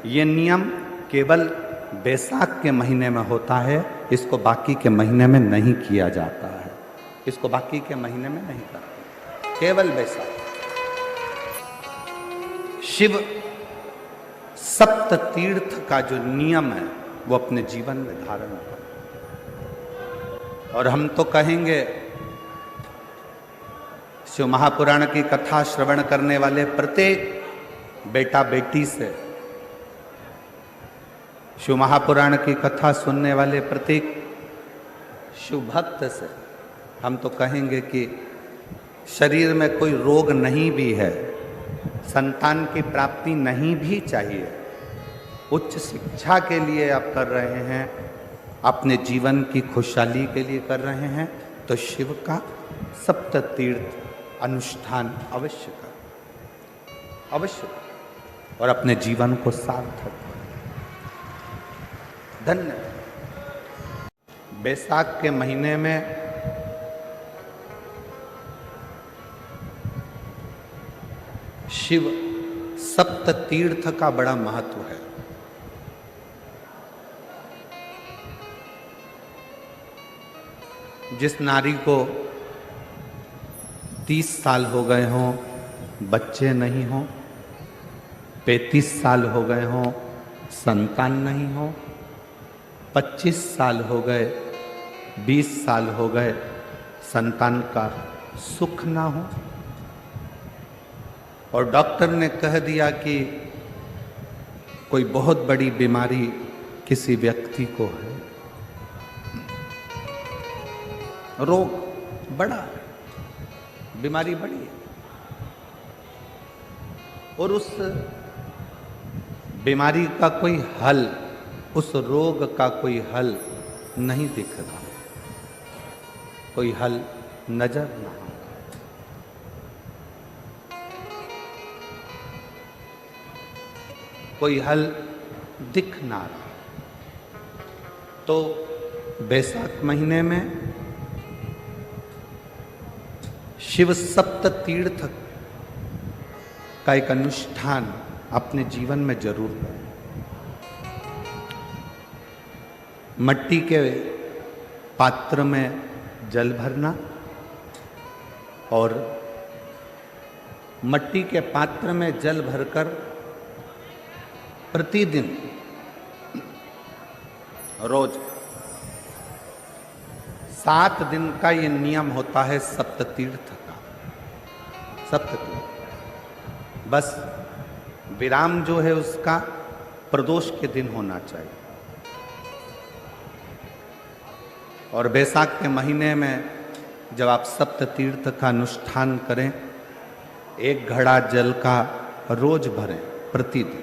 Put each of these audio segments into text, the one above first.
ये नियम केवल बैसाख के महीने में होता है, इसको बाकी के महीने में नहीं किया जाता है। इसको बाकी के महीने में नहीं करते, केवल बैसाख। शिव सप्त तीर्थ का जो नियम है वो अपने जीवन में धारण करें। और हम तो कहेंगे शिव महापुराण की कथा श्रवण करने वाले प्रत्येक बेटा बेटी से, शिव महापुराण की कथा सुनने वाले प्रत्येक शिव भक्त से हम तो कहेंगे कि शरीर में कोई रोग नहीं भी है, संतान की प्राप्ति नहीं भी चाहिए, उच्च शिक्षा के लिए आप कर रहे हैं, अपने जीवन की खुशहाली के लिए कर रहे हैं, तो शिव का सप्त तीर्थ अनुष्ठान अवश्य करें, अवश्य करें और अपने जीवन को सार्थक करें। धन्य। बैसाख के महीने में शिव सप्त तीर्थ का बड़ा महत्व है। जिस नारी को 30 साल हो गए हों, बच्चे नहीं हों, 35 साल हो गए हों, संतान नहीं हो, 25 साल हो गए, 20 साल हो गए, संतान का सुख ना हो, और डॉक्टर ने कह दिया कि कोई बहुत बड़ी बीमारी किसी व्यक्ति को है, रोग बड़ा है, बीमारी बड़ी है, और उस बीमारी का कोई हल, उस रोग का कोई हल नहीं दिख रहा, कोई हल नजर ना आता, कोई हल दिख ना रहा। तो बैसाख महीने में शिव सप्त तीर्थ का एक अनुष्ठान अपने जीवन में जरूर करें। मट्टी के पात्र में जल भरना और मट्टी के पात्र में जल भरकर प्रतिदिन रोज 7 दिन का ये नियम होता है सप्त तीर्थ का, सप्त तीर्थ। बस विराम जो है उसका प्रदोष के दिन होना चाहिए। और बैसाख के महीने में जब आप सप्त तीर्थ का अनुष्ठान करें, 1 घड़ा जल का रोज भरें प्रतिदिन,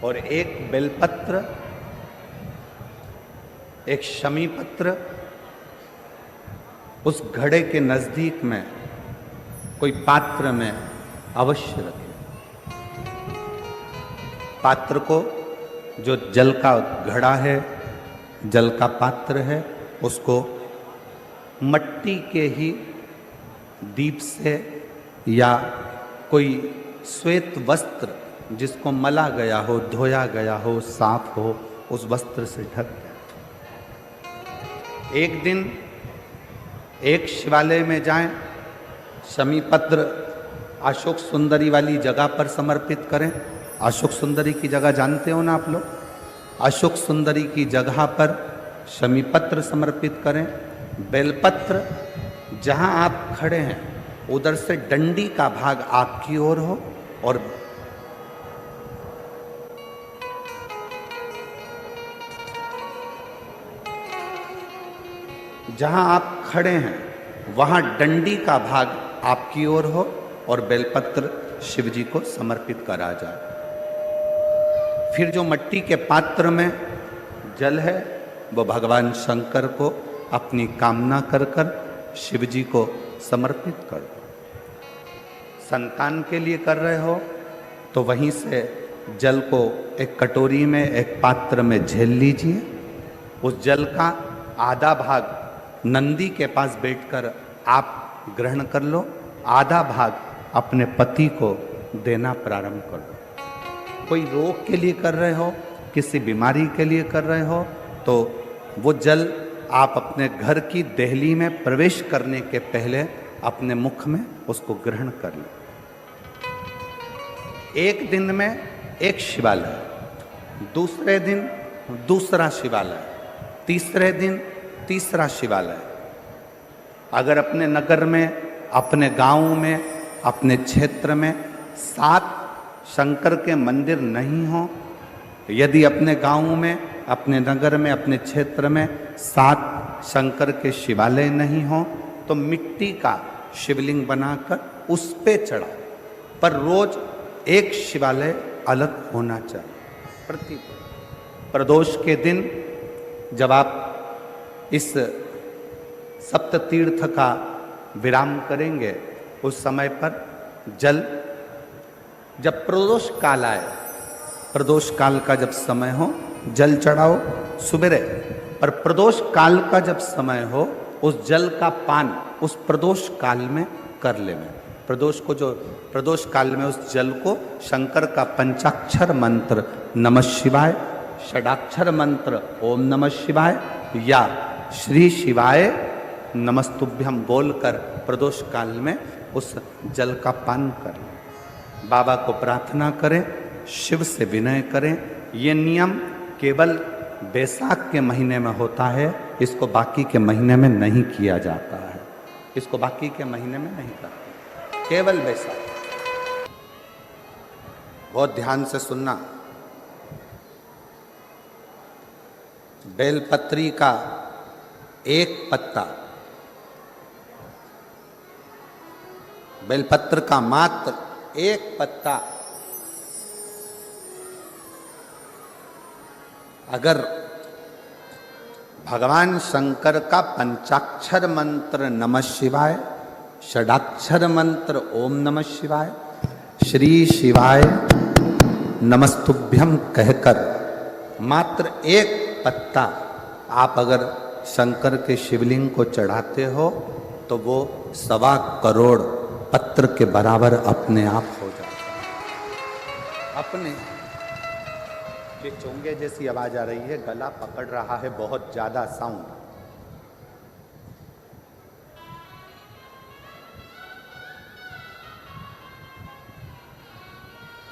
और 1 बेलपत्र, 1 शमी पत्र उस घड़े के नजदीक में कोई पात्र में अवश्य रखें। पात्र को, जो जल का घड़ा है, जल का पात्र है, उसको मट्टी के ही दीप से या कोई श्वेत वस्त्र जिसको मला गया हो, धोया गया हो, साफ हो, उस वस्त्र से ढक दें। एक दिन एक शिवालय में जाएं, शमी पत्र अशोक सुंदरी वाली जगह पर समर्पित करें। अशोक सुंदरी की जगह जानते हो ना आप लोग? अशोक सुंदरी की जगह पर शमी पत्र समर्पित करें। बेलपत्र जहां आप खड़े हैं उधर से डंडी का भाग आपकी ओर हो, और जहां आप खड़े हैं वहां डंडी का भाग आपकी ओर हो और बेलपत्र शिव जी को समर्पित करा जाए। फिर जो मट्टी के पात्र में जल है वो भगवान शंकर को अपनी कामना कर कर शिव जी को समर्पित कर दो। संतान के लिए कर रहे हो तो वहीं से जल को एक कटोरी में, एक पात्र में झेल लीजिए। उस जल का आधा भाग नंदी के पास बैठकर आप ग्रहण कर लो, आधा भाग अपने पति को देना प्रारंभ कर दो। कोई रोग के लिए कर रहे हो, किसी बीमारी के लिए कर रहे हो, तो वो जल आप अपने घर की देहली में प्रवेश करने के पहले अपने मुख में उसको ग्रहण कर लो। एक दिन में एक शिवालय, दूसरे दिन दूसरा शिवालय, तीसरे दिन तीसरा शिवालय। अगर अपने नगर में, अपने गांव में, अपने क्षेत्र में 7 शंकर के मंदिर नहीं हो, यदि अपने गांव में, अपने नगर में, अपने क्षेत्र में 7 शंकर के शिवालय नहीं हो, तो मिट्टी का शिवलिंग बनाकर उस पे चढ़ाओ। पर रोज एक शिवालय अलग होना चाहिए। प्रति प्रदोष के दिन जब आप इस सप्त तीर्थ का विराम करेंगे, उस समय पर जल, जब प्रदोष काल आए, प्रदोष काल का जब समय हो, जल चढ़ाओ सुबेरे। पर प्रदोष काल का जब समय हो, उस जल का पान उस प्रदोष काल में कर लेना। प्रदोष को, जो प्रदोष काल में उस जल को शंकर का पंचाक्षर मंत्र नमः शिवाय, षडाक्षर मंत्र ओम नमः शिवाय या श्री शिवाय नमस्तुभ्यम बोलकर प्रदोष काल में उस जल का पान करें। बाबा को प्रार्थना करें, शिव से विनय करें। ये नियम केवल बैसाख के महीने में होता है, इसको बाकी के महीने में नहीं किया जाता है। इसको बाकी के महीने में नहीं करते, केवल बैसाख। बहुत ध्यान से सुनना। बेलपत्री का एक पत्ता, बेलपत्र का मात्र एक पत्ता अगर भगवान शंकर का पंचाक्षर मंत्र नमः शिवाय, षडाक्षर मंत्र ओम नमः शिवाय, श्री शिवाय नमस्तुभ्यम कहकर मात्र एक पत्ता आप अगर शंकर के शिवलिंग को चढ़ाते हो, तो वो 1.25 करोड़ पत्र के बराबर अपने आप हो जाता है। अपने ये चोंगे जैसी आवाज आ रही है, गला पकड़ रहा है, बहुत ज्यादा साउंड।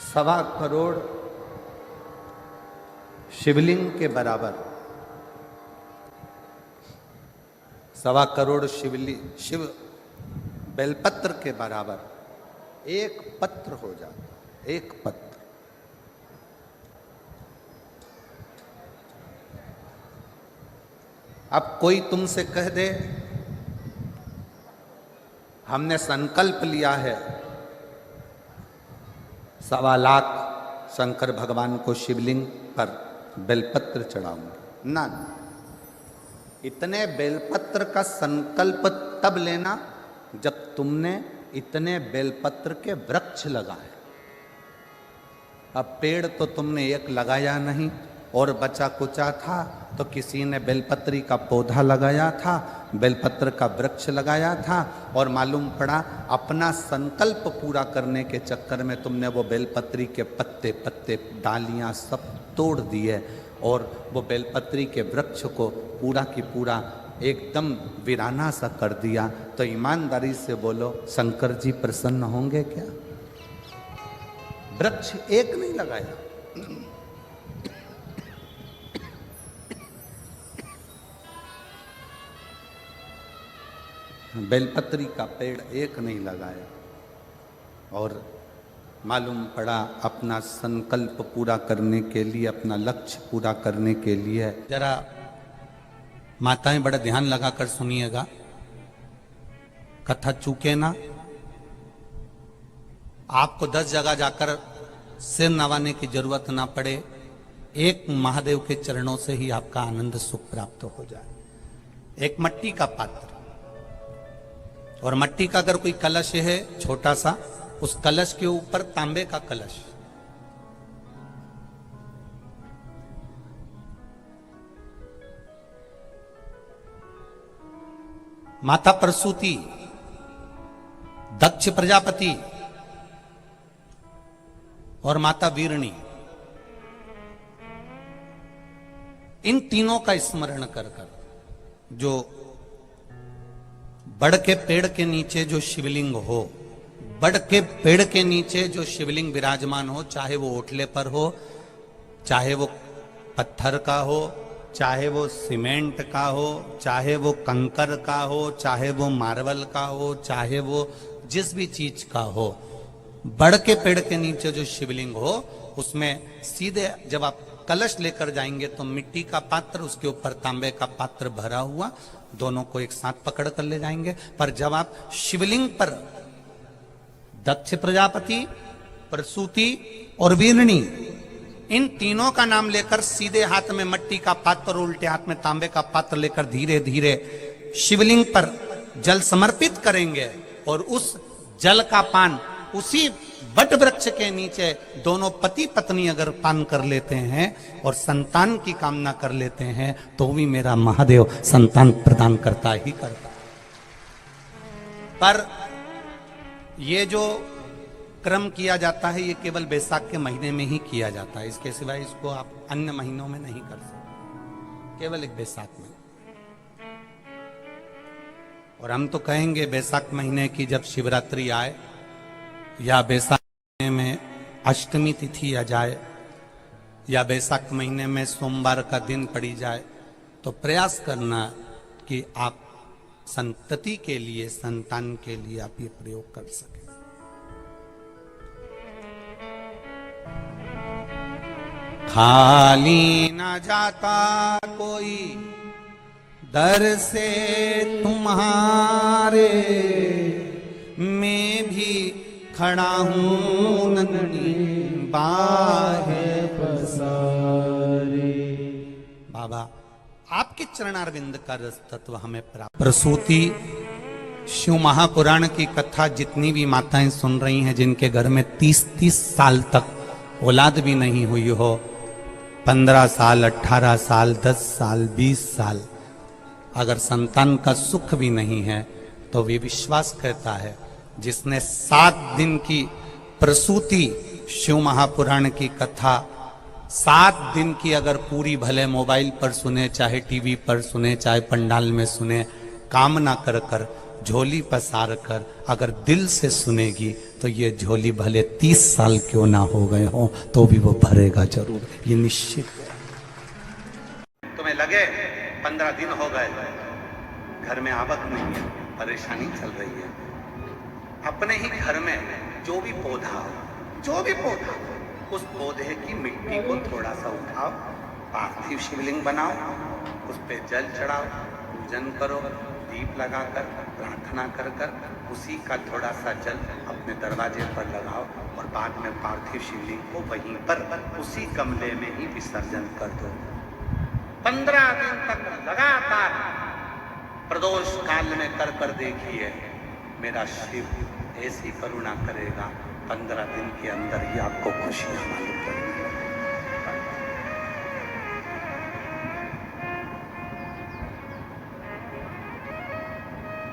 सवा करोड़ शिवलिंग के बराबर, 1.25 करोड़ शिव बेलपत्र के बराबर एक पत्र हो जाता, एक पत्र। अब कोई तुमसे कह दे हमने संकल्प लिया है 1.25 लाख शंकर भगवान को शिवलिंग पर बेलपत्र चढ़ाऊंगा, ना। इतने बेलपत्र का संकल्प तब लेना जब तुमने इतने बेलपत्र के वृक्ष लगाए। अब पेड़ तो तुमने एक लगाया नहीं और बचा कुचा था, तो किसी ने बेलपत्री का पौधा लगाया था, बेलपत्र का वृक्ष लगाया था, और मालूम पड़ा अपना संकल्प पूरा करने के चक्कर में तुमने वो बेलपत्री के पत्ते पत्ते डालियां सब तोड़ दिए और वो बेलपत्री के वृक्ष को पूरा की पूरा एकदम वीराना सा कर दिया। तो ईमानदारी से बोलो, शंकर जी प्रसन्न होंगे क्या? वृक्ष एक नहीं लगाया, बेलपत्री का पेड़ एक नहीं लगाया, और मालूम पड़ा अपना संकल्प पूरा करने के लिए, अपना लक्ष्य पूरा करने के लिए। जरा माताएं बड़ा ध्यान लगाकर सुनिएगा, कथा चूके ना। आपको 10 जगह जाकर सिर नवाने की जरूरत ना पड़े, एक महादेव के चरणों से ही आपका आनंद सुख प्राप्त हो जाए। एक मट्टी का पात्र, और मट्टी का अगर कोई कलश है छोटा सा, उस कलश के ऊपर तांबे का कलश, माता प्रसूति, दक्ष प्रजापति, और माता वीरणी, इन तीनों का स्मरण कर कर जो बड़ के पेड़ के नीचे जो शिवलिंग हो, बड़ के पेड़ के नीचे जो शिवलिंग विराजमान हो, चाहे वो ओटले पर हो, चाहे वो पत्थर का हो, चाहे वो सीमेंट का हो, चाहे वो कंकर का हो, चाहे वो मार्बल का हो, चाहे वो जिस भी चीज का हो, बड़ के पेड़ के नीचे जो शिवलिंग हो उसमें सीधे जब आप कलश लेकर जाएंगे तो मिट्टी का पात्र, उसके ऊपर तांबे का पात्र भरा हुआ, दोनों को एक साथ पकड़ कर ले जाएंगे। पर जब आप शिवलिंग पर दक्ष प्रजापति, प्रसूति और वीरणी, इन तीनों का नाम लेकर सीधे हाथ में मिट्टी का पात्र, उल्टे हाथ में तांबे का पात्र लेकर धीरे धीरे शिवलिंग पर जल समर्पित करेंगे और उस जल का पान उसी वट वृक्ष के नीचे दोनों पति पत्नी अगर पान कर लेते हैं और संतान की कामना कर लेते हैं तो भी मेरा महादेव संतान प्रदान करता ही करता। पर ये जो क्रम किया जाता है ये केवल बैसाख के महीने में ही किया जाता है, इसके सिवाय इसको आप अन्य महीनों में नहीं कर सकते, केवल एक बैसाख में। और हम तो कहेंगे बैसाख महीने की जब शिवरात्रि आए या बैसाख महीने में अष्टमी तिथि आ जाए या बैसाख महीने में सोमवार का दिन पड़ी जाए तो प्रयास करना कि आप संतति के लिए, संतान के लिए आप ये प्रयोग कर सकें। खाली न जाता कोई दर से तुम्हारे, मैं भी खड़ा हूं नंदनी बाहे पसारे। बाबा आपके चरणारविंद का रस तत्व हमें प्राप्त। प्रसूति शिव महापुराण की कथा जितनी भी माताएं सुन रही हैं जिनके घर में 30-30 साल तक औलाद भी नहीं हुई हो, 15 साल, 18 साल, 10 साल, 20 साल, अगर संतान का सुख भी नहीं है तो वे विश्वास करता है जिसने 7 दिन की प्रसूति शिव महापुराण की कथा 7 दिन की अगर पूरी भले मोबाइल पर सुने, चाहे टीवी पर सुने, चाहे पंडाल में सुने, कामना कर कर झोली पसार कर अगर दिल से सुनेगी तो ये झोली भले 30 साल क्यों ना हो गए हो तो भी वो भरेगा जरूर, ये निश्चित है। तुम्हें लगे 15 दिन हो गए, घर में आवक नहीं है, परेशानी चल रही है, अपने ही घर में जो भी पौधा हो, जो भी पौधा, उस पौधे की मिट्टी को थोड़ा सा उठाओ, पार्थिव शिवलिंग बनाओ, उस पे जल चढ़ाओ, पूजन करो, दीप लगाकर प्रार्थना कर कर उसी का थोड़ा सा जल अपने दरवाजे पर लगाओ और बाद में पार्थिव शिवलिंग को वहीं पर उसी गमले में ही विसर्जन कर दो। 15 दिन तक लगातार प्रदोष काल में कर कर देखिए, मेरा शिव ऐसी करुणा करेगा, 15 दिन के अंदर ही आपको खुशियां मालूम पड़ेगी।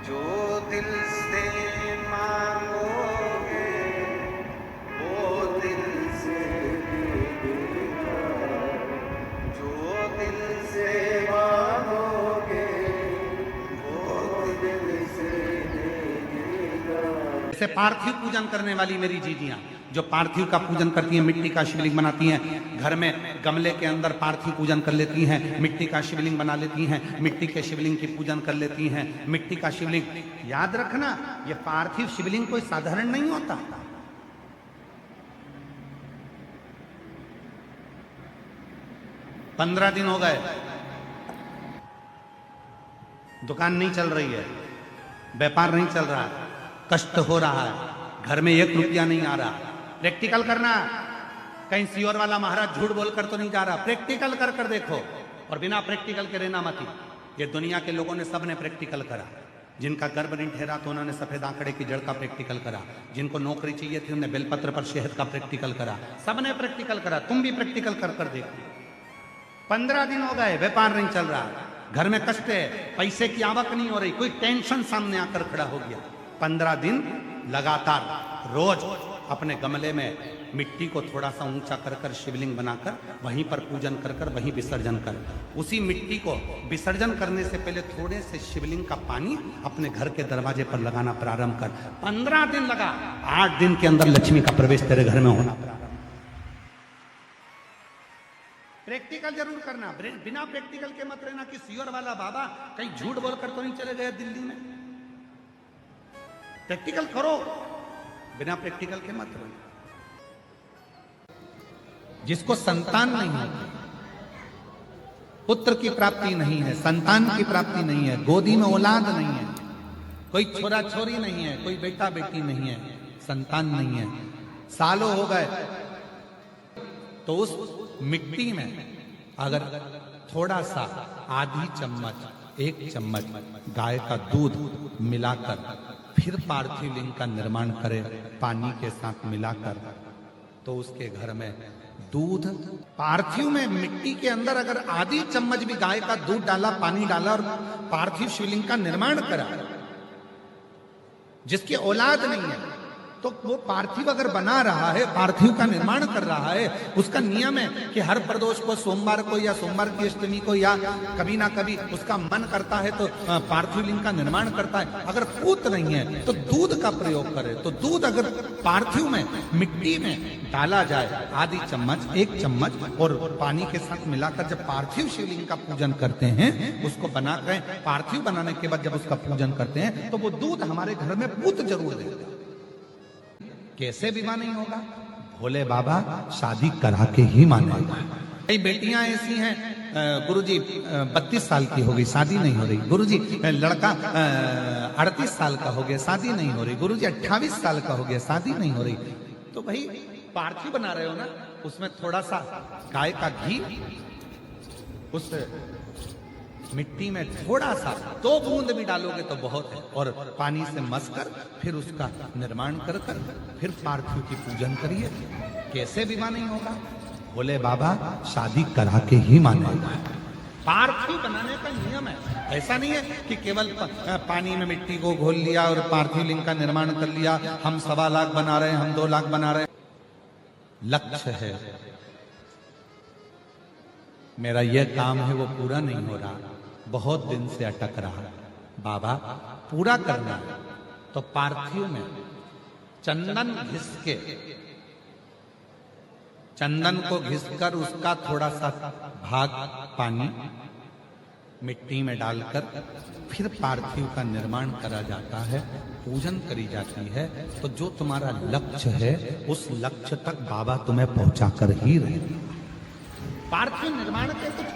जो दिल से मांगोगे वो दिल से देगा, जो दिल से मांगोगे वो दिल से देगा। जैसे पार्थिव पूजन करने वाली मेरी जीजियां जो पार्थिव का पूजन करती हैं, मिट्टी का शिवलिंग बनाती हैं, घर में गमले के अंदर पार्थिव पूजन कर लेती हैं, मिट्टी का शिवलिंग बना लेती हैं, मिट्टी के शिवलिंग की पूजन कर लेती हैं, मिट्टी का शिवलिंग। याद रखना ये पार्थिव शिवलिंग कोई साधारण नहीं होता। पंद्रह दिन हो गए, दुकान नहीं चल रही है, व्यापार नहीं चल रहा है, कष्ट हो रहा है, घर में 1 रुपया नहीं आ रहा। प्रैक्टिकल करना, कहीं सियोर वाला महाराज झूठ बोलकर तो नहीं जा रहा, प्रैक्टिकल कर कर देखो। और बिना प्रैक्टिकल के रहना मत। ये दुनिया के लोगों ने सब ने प्रैक्टिकल करा। जिनका गर्भ नहीं ठहरा तो उन्होंने सफेद आंकड़े की जड़ का प्रैक्टिकल करा, जिनको नौकरी चाहिए थी उन्होंने बेलपत्र पर शहद का प्रैक्टिकल करा, सबने प्रैक्टिकल करा। तुम भी प्रैक्टिकल कर कर देखो। 15 दिन हो गए, व्यापार नहीं चल रहा, घर में कष्ट है, पैसे की आवक नहीं हो रही, कोई टेंशन सामने आकर खड़ा हो गया। 15 दिन लगातार रोज अपने गमले में मिट्टी को थोड़ा सा ऊंचा कर कर शिवलिंग बनाकर वहीं पर पूजन कर कर वहीं विसर्जन कर। उसी मिट्टी को विसर्जन करने से पहले थोड़े से शिवलिंग का पानी अपने घर के दरवाजे पर लगाना प्रारंभ कर। 15 दिन लगा, 8 दिन के अंदर लक्ष्मी का प्रवेश तेरे घर में होना प्रारंभ। प्रैक्टिकल जरूर करना, बिना प्रैक्टिकल के मत रहना कि सियोर वाला बाबा कहीं झूठ बोलकर तो नहीं चले गए दिल्ली में। प्रैक्टिकल करो, बिना प्रैक्टिकल के मत रहना। जिसको संतान नहीं होती, पुत्र की प्राप्ति नहीं है, संतान की प्राप्ति नहीं है, गोदी में औलाद नहीं है, कोई छोरा छोरी नहीं है, कोई बेटा बेटी नहीं है, संतान नहीं है, सालों हो गए, तो उस मिट्टी में अगर थोड़ा सा आधी चम्मच, 1 चम्मच गाय का दूध मिलाकर फिर पार्थिव लिंग का निर्माण करे पानी के साथ मिलाकर, तो उसके घर में दूध, पार्थिव में मिट्टी के अंदर अगर आधी चम्मच भी गाय का दूध डाला, पानी डाला और पार्थिव शिवलिंग का निर्माण करा, जिसकी औलाद नहीं है, तो वो पार्थिव अगर बना रहा है, पार्थिव का निर्माण कर रहा है, उसका नियम है कि हर प्रदोष को, सोमवार को या सोमवार की अष्टमी को या कभी ना कभी उसका मन करता है तो पार्थिव लिंग का निर्माण करता है। अगर पूत नहीं है तो दूध का प्रयोग करे। तो दूध अगर पार्थिव में, मिट्टी में डाला जाए, आधी चम्मच, 1 चम्मच और पानी के साथ मिलाकर जब पार्थिव शिवलिंग का पूजन करते हैं, उसको बनाकर पार्थिव बनाने के बाद जब उसका पूजन करते हैं, तो वो दूध हमारे घर में पूत जरूर देगा। कैसे विवाह नहीं होगा? भोले बाबा शादी करा के ही मानेगा। कई बेटियां ऐसी हैं, गुरुजी 32 साल की हो गई, शादी नहीं हो रही। गुरुजी लड़का 38 साल का हो गया, शादी नहीं हो रही। गुरुजी 28 साल का हो गया, शादी नहीं हो रही। तो भाई पार्थिव बना रहे हो ना, उसमें थोड़ा सा गाय का घी उस मिट्टी में थोड़ा सा 2 बूंद भी डालोगे तो बहुत है, और पानी से मसकर फिर उसका निर्माण कर कर फिर पार्थिव की पूजन करिए। कैसे विवाह नहीं होगा? भोले बाबा शादी करा के ही मानेगा। पार्थिव बनाने का नियम है, ऐसा नहीं है कि केवल पानी में मिट्टी को घोल लिया और पार्थिव लिंग का निर्माण कर लिया। हम 1.25 लाख बना रहे हैं, हम 2 लाख बना रहे हैं। लक्ष्य है, मेरा यह काम है, वो पूरा नहीं हो रहा, बहुत दिन से अटक रहा, बाबा पूरा करना है। तो पार्थिव में चंदन घिस के, चंदन को घिसकर उसका थोड़ा सा भाग पानी मिट्टी में डालकर फिर पार्थिव का निर्माण करा जाता है, पूजन करी जाती है। तो जो तुम्हारा लक्ष्य है, उस लक्ष्य तक बाबा तुम्हें पहुंचा कर ही रहेंगे। पार्थिव निर्माण के कुछ